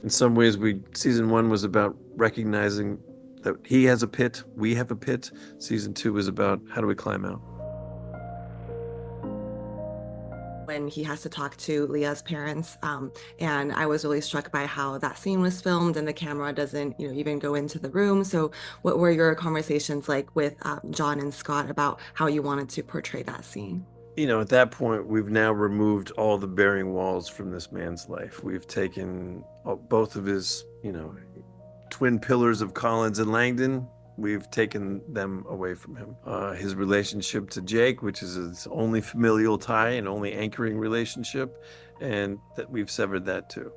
In some ways, season one was about recognizing that he has a pit, we have a pit. Season two is about how do we climb out. When he has to talk to Leah's parents. And I was really struck by how that scene was filmed and the camera doesn't, even go into the room. So what were your conversations like with John and Scott about how you wanted to portray that scene? At that point, we've now removed all the bearing walls from this man's life. We've taken both of his, twin pillars of Collins and Langdon. We've taken them away from him. His relationship to Jake, which is his only familial tie and only anchoring relationship, and that we've severed that too.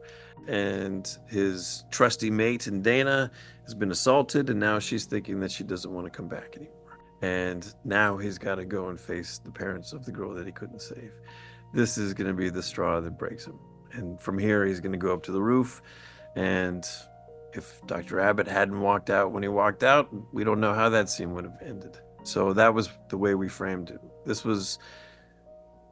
And his trusty mate in Dana has been assaulted, and now she's thinking that she doesn't want to come back anymore. And now he's got to go and face the parents of the girl that he couldn't save. This is going to be the straw that breaks him. And from here, he's going to go up to the roof. And if Dr. Abbott hadn't walked out when he walked out, we don't know how that scene would have ended. So that was the way we framed it. This was,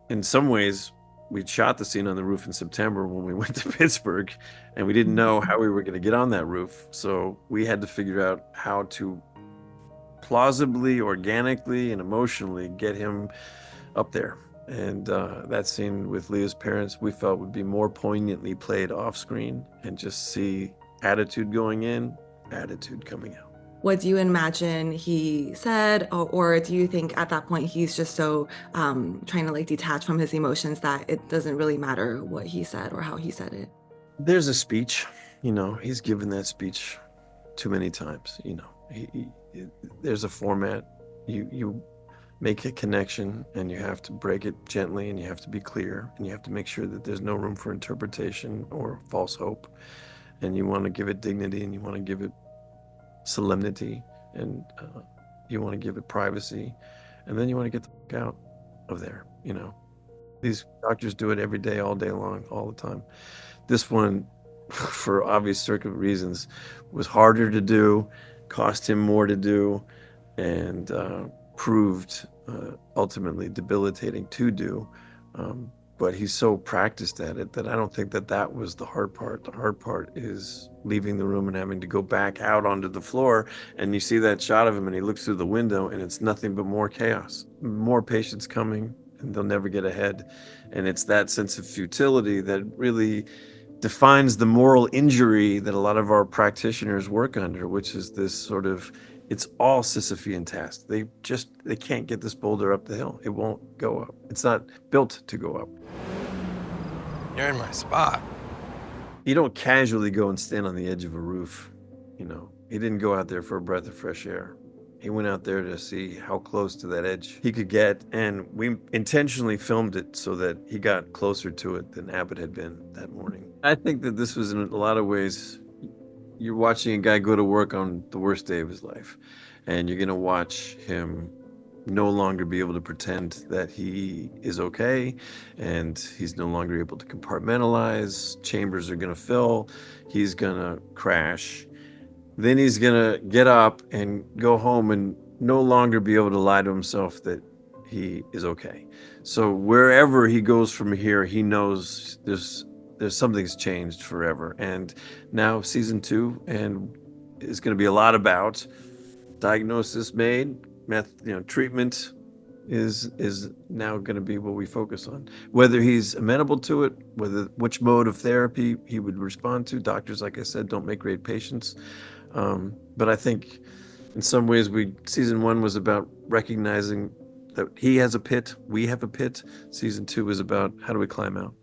in some ways, we shot the scene on the roof in September when we went to Pittsburgh, and we didn't know how we were going to get on that roof. So we had to figure out how to plausibly, organically, and emotionally get him up there. And that scene with Leah's parents, we felt would be more poignantly played off screen and just see attitude going in, attitude coming out. What do you imagine he said, or do you think at that point he's just so trying to like detach from his emotions that it doesn't really matter what he said or how he said it? There's a speech, he's given that speech too many times. There's a format. You make a connection, and you have to break it gently, and you have to be clear, and you have to make sure that there's no room for interpretation or false hope. And you want to give it dignity, and you want to give it solemnity, and you want to give it privacy, and then you want to get the fuck out of there. These doctors do it every day, all day long, all the time. This one, for obvious circuit reasons, was harder to do, cost him more to do, and proved ultimately debilitating to do. But he's so practiced at it that I don't think that was the hard part. The hard part is leaving the room and having to go back out onto the floor. And you see that shot of him, and he looks through the window, and it's nothing but more chaos, more patients coming, and they'll never get ahead. And it's that sense of futility that really defines the moral injury that a lot of our practitioners work under, which is this sort of, it's all Sisyphean task. They can't get this boulder up the hill. It won't go up. It's not built to go up. You're in my spot. You don't casually go and stand on the edge of a roof. He didn't go out there for a breath of fresh air. He went out there to see how close to that edge he could get, and we intentionally filmed it so that he got closer to it than Abbott had been that morning. I think that this was, in a lot of ways, you're watching a guy go to work on the worst day of his life, and you're going to watch him no longer be able to pretend that he is okay, and he's no longer able to compartmentalize. Chambers are going to fill. He's going to crash. Then he's going to get up and go home and no longer be able to lie to himself that he is okay. So wherever he goes from here, he knows there's something's changed forever. And now season 2 and is going to be a lot about diagnosis made, treatment is now going to be what we focus on. Whether he's amenable to it, which mode of therapy he would respond to. Doctors, like I said, don't make great patients. But I think in some ways season 1 was about recognizing that he has a pit, we have a pit. Season 2 is about how do we climb out.